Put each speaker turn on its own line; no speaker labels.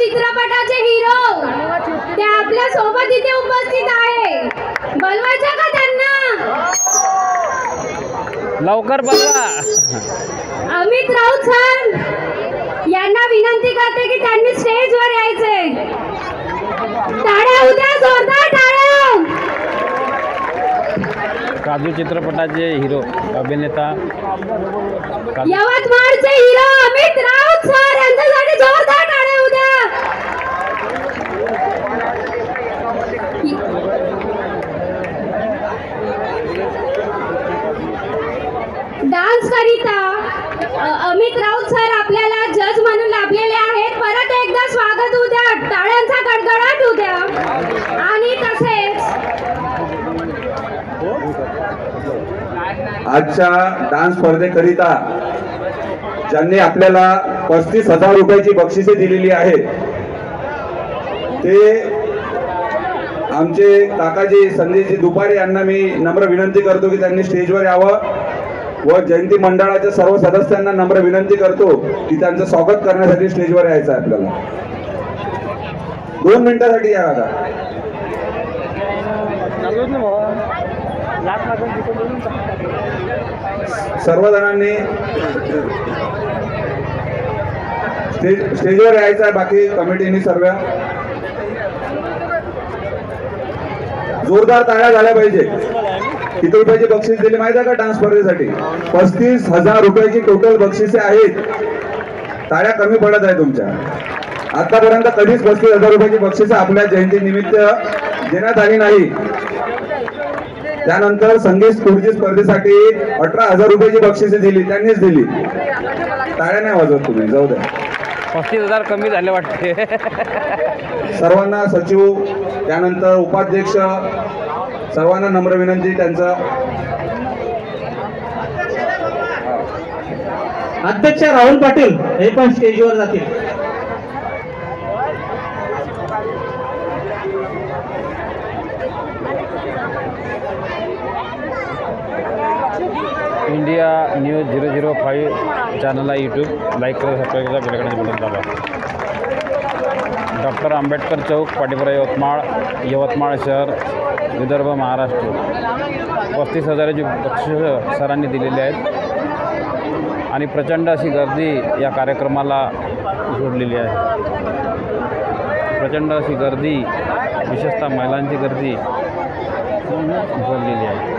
चित्रपटाचे हिरो ते आपल्या सोबत इथे उपस्थित आहे. बोलवायचं का त्यांना?
लवकर बोलवा.
अमित राऊत सर यांना विनंती करते की त्यांनी स्टेजवर यायचे. टाळ्या उद्या, जोरदार टाळ्या.
काजू चित्रपटाचे हिरो अभिनेता
यवतमाळचे हिरो अमित राऊत सर यांच्यासाठी जोरदार टाळ्या उद्या. डान्स करिता अमित राऊत सर आपल्याला जज म्हणून लाभलेले आहेत. परत एकदा स्वागत होऊ द्या, टाळ्यांचा गडगडाट होऊ द्या. आणि तसेच
आजच्या डान्स स्पर्धेकरिता ज्यांनी आपल्याला 35,000 रुपयाची बक्षिसे दिलेली आहेत ते आमचे काकाजी संजयजी दुपारे यांना मी नम्र विनंती करतो की त्यांनी स्टेजवर यावं व जयंती मंडळाच्या सर्व सदस्यांना नम्र विनंती करतो की त्यांचं स्वागत करण्यासाठी स्टेजवर यायचं आहे. आपल्याला 2 मिनिटांसाठी या आता. सर्वजणांनी स्टेजवर यायचं आहे. बाकी कमिटीने सर्व जोरदार टाळ्या झाल्या पाहिजे. किती रुपयाची बक्षीस दिली माहिती आहे का डान्स स्पर्धेसाठी? 35,000 रुपयाची टोटल बक्षिसे आहेत. टाळ्या कमी पडत आहे तुमच्या. आतापर्यंत कधीच 35,000 रुपयाची बक्षिसे आपल्या जयंती निमित्त देण्यात आली नाही. त्यानंतर संगीत खुर्ची स्पर्धेसाठी 18,000 रुपयाची बक्षिसे दिली, त्यांनीच दिली. टाळ्या नाही वाजवत तुम्ही, जाऊ द्या.
35,000 कमी झाले वाटते.
सर्वांना सचिव त्यानंतर उपाध्यक्ष सर्वांना नम्र विनंती. त्यांचा
अध्यक्ष राहुल पाटील हे पण स्टेजवर जातील.
इंडिया न्यूज 005 चॅनलला यूट्यूब लाईक करा, सबस्क्राईब करा, बेलकनाचे बटन दाबा. डॉक्टर आंबेडकर चौक, पाटीपुरा, यवतमाळ शहर, विदर्भ, महाराष्ट्र. 35,000ची बक्षीस सरांनी दिलेली आहेत आणि प्रचंड अशी गर्दी या कार्यक्रमाला जोडलेली आहे. प्रचंड अशी गर्दी, विशेषतः महिलांची गर्दी जोडलेली आहे.